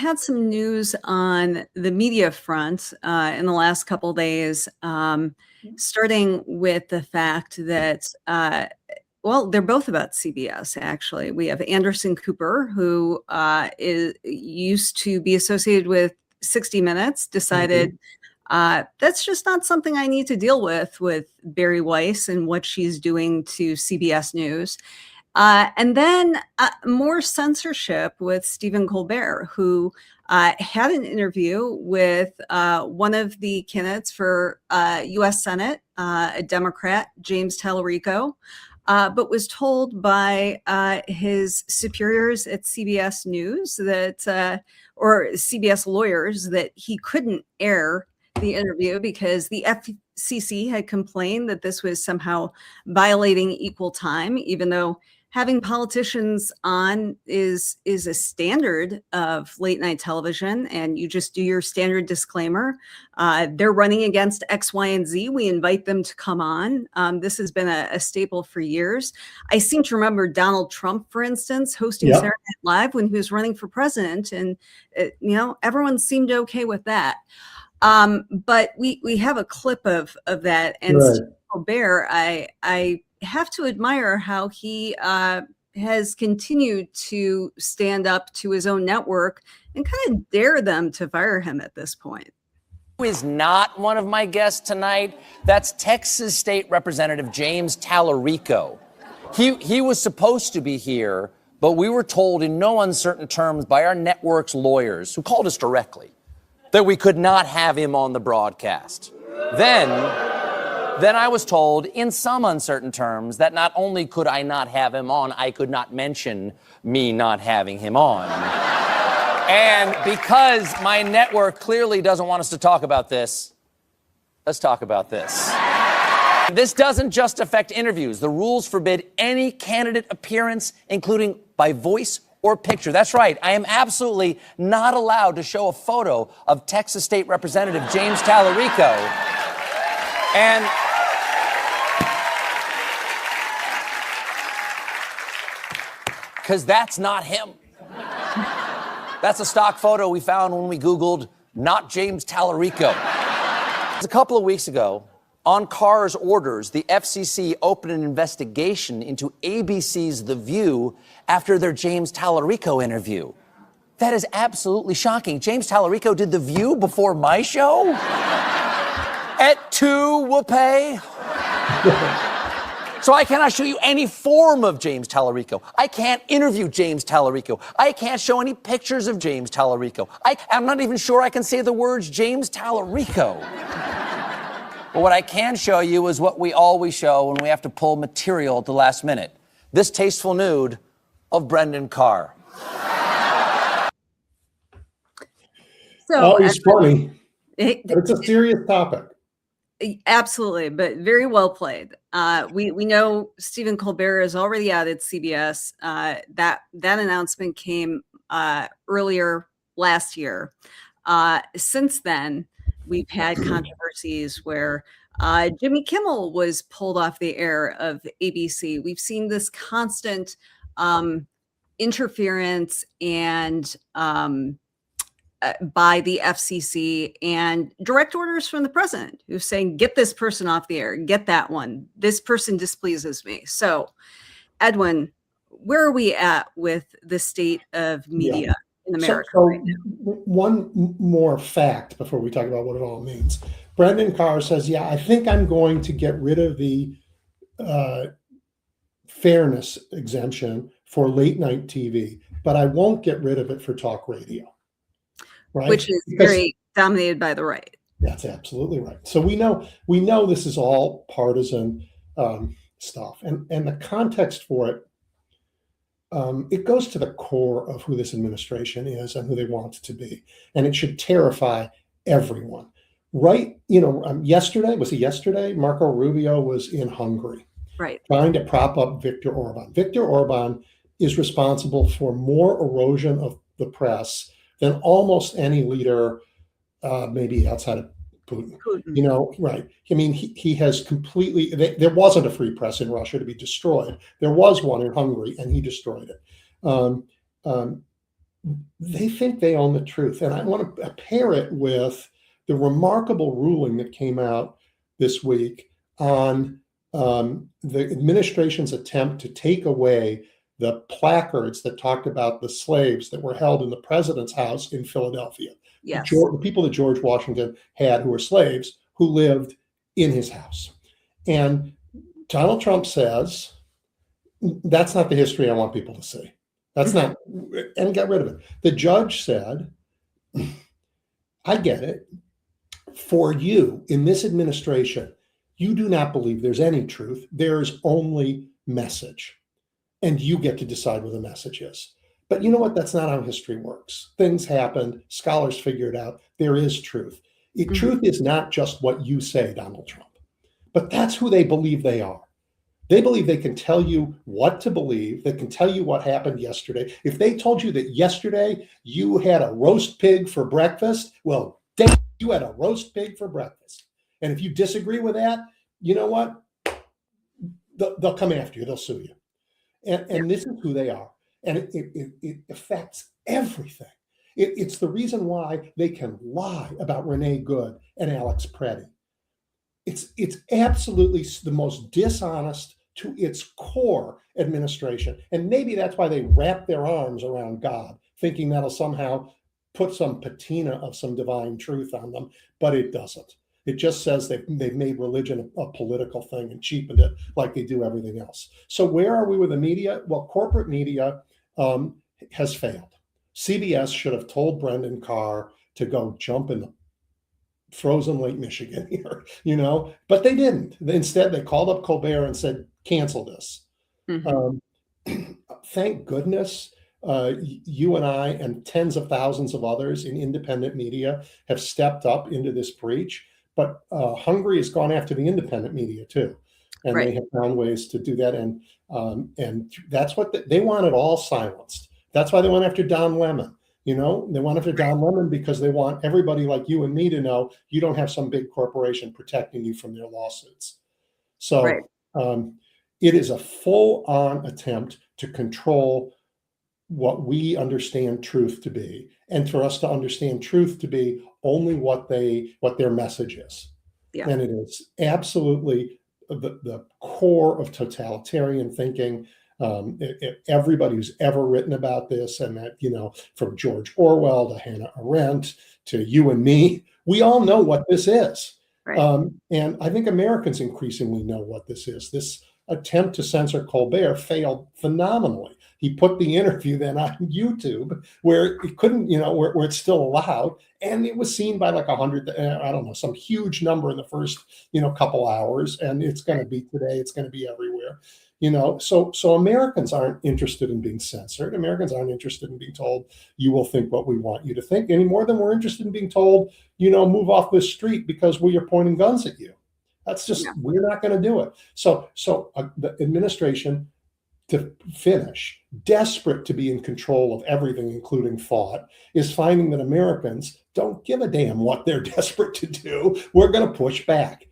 had some news on the media front in the last couple of days, starting with the fact that, well, they're both about CBS, actually. We have Anderson Cooper, who used to be associated with 60 Minutes, decided that's just not something I need to deal with Barry Weiss and what she's doing to CBS News. And then more censorship with Stephen Colbert, who had an interview with one of the candidates for U.S. Senate, a Democrat, James Tallarico, but was told by his superiors at CBS News that, or CBS lawyers, that he couldn't air the interview because the FCC had complained that this was somehow violating equal time, even though having politicians on is a standard of late night television, and you just do your standard disclaimer. They're running against X, Y, and Z. We invite them to come on. This has been a staple for years. I seem to remember Donald Trump, for instance, hosting Saturday Night Live when he was running for president, and everyone seemed okay with that. But we have a clip of that, and Stephen Colbert, I have to admire how he has continued to stand up to his own network and kind of dare them to fire him at this point. Who is not one of my guests tonight? That's Texas State Representative James Talarico. He was supposed to be here, but we were told in no uncertain terms by our network's lawyers, who called us directly, that we could not have him on the broadcast. Then I was told in some uncertain terms that not only could I not have him on, I could not mention me not having him on. And because my network clearly doesn't want us to talk about this, let's talk about this. This doesn't just affect interviews. The rules forbid any candidate appearance, including by voice or picture. That's right. I am absolutely not allowed to show a photo of Texas State Representative James Talarico. And because that's not him. That's a stock photo we found when we Googled "not James Talarico." A couple of weeks ago, on Carr's orders, the FCC opened an investigation into ABC's The View after their James Talarico interview. That is absolutely shocking. James Talarico did The View before my show? At 2 whoopay? So I cannot show you any form of James Talarico. I can't interview James Talarico. I can't show any pictures of James Talarico. I'm not even sure I can say the words James Talarico. But what I can show you is what we always show when we have to pull material at the last minute. This tasteful nude of Brendan Carr. So it's funny, but it's a serious topic. Absolutely, but very well played. We know Stephen Colbert is already out at CBS. That announcement came earlier last year. Since then, we've had controversies where Jimmy Kimmel was pulled off the air of ABC. We've seen this constant interference and by the FCC and direct orders from the president, who's saying, get this person off the air, get that one. This person displeases me. So, Edwin, where are we at with the state of media in America right now? One more fact before we talk about what it all means. Brendan Carr says, I think I'm going to get rid of the fairness exemption for late night TV, but I won't get rid of it for talk radio. Right? Which is very dominated by the right. That's absolutely right. So we know this is all partisan stuff, and the context for it, it goes to the core of who this administration is and who they want it to be, and it should terrify everyone. Right? Yesterday? Marco Rubio was in Hungary, right, trying to prop up Viktor Orban. Viktor Orban is responsible for more erosion of the press than almost any leader, maybe outside of Putin. Right. I mean, he has completely, there wasn't a free press in Russia to be destroyed. There was one in Hungary, and he destroyed it. they think they own the truth. And I want to pair it with the remarkable ruling that came out this week on the administration's attempt to take away the placards that talked about the slaves that were held in the president's house in Philadelphia. Yes. The people that George Washington had who were slaves who lived in his house. And Donald Trump says, that's not the history I want people to see. That's not, and got rid of it. The judge said, I get it. For you in this administration, you do not believe there's any truth. There's only message. And you get to decide what the message is. But you know what? That's not how history works. Things happened. Scholars figure it out. There is truth. Truth is not just what you say, Donald Trump. But that's who they believe they are. They believe they can tell you what to believe. They can tell you what happened yesterday. If they told you that yesterday you had a roast pig for breakfast, well, damn, you had a roast pig for breakfast. And if you disagree with that, you know what? They'll come after you. They'll sue you. And this is who they are. And it affects everything. It's the reason why they can lie about Renee Good and Alex Preddy. It's absolutely the most dishonest to its core administration. And maybe that's why they wrap their arms around God, thinking that'll somehow put some patina of some divine truth on them, but it doesn't. It just says they've made religion a political thing and cheapened it like they do everything else. So where are we with the media? Well, corporate media has failed. CBS should have told Brendan Carr to go jump in the frozen Lake Michigan here, but they didn't. Instead, they called up Colbert and said, cancel this. Thank goodness you and I and tens of thousands of others in independent media have stepped up into this breach. But Hungary has gone after the independent media too, and they have found ways to do that. And that's what they want it all silenced. That's why they went after Don Lemon. They went after Don Lemon because they want everybody like you and me to know you don't have some big corporation protecting you from their lawsuits. So it is a full-on attempt to control what we understand truth to be, and for us to understand truth to be only what their message is. And it is absolutely the core of totalitarian thinking. Everybody who's ever written about this, and that, from George Orwell to Hannah Arendt to you and me, we all know what this is. And I think Americans increasingly know what this is. This attempt to censor Colbert failed phenomenally. He put the interview then on YouTube where it couldn't, where it's still allowed. And it was seen by like 100, I don't know, some huge number in the first, couple hours. And it's going to be today, it's going to be everywhere. So Americans aren't interested in being censored. Americans aren't interested in being told, you will think what we want you to think, any more than we're interested in being told, move off this street because we are pointing guns at you. That's just, we're not going to do it. So the administration, to finish, desperate to be in control of everything, including thought, is finding that Americans don't give a damn what they're desperate to do. We're going to push back.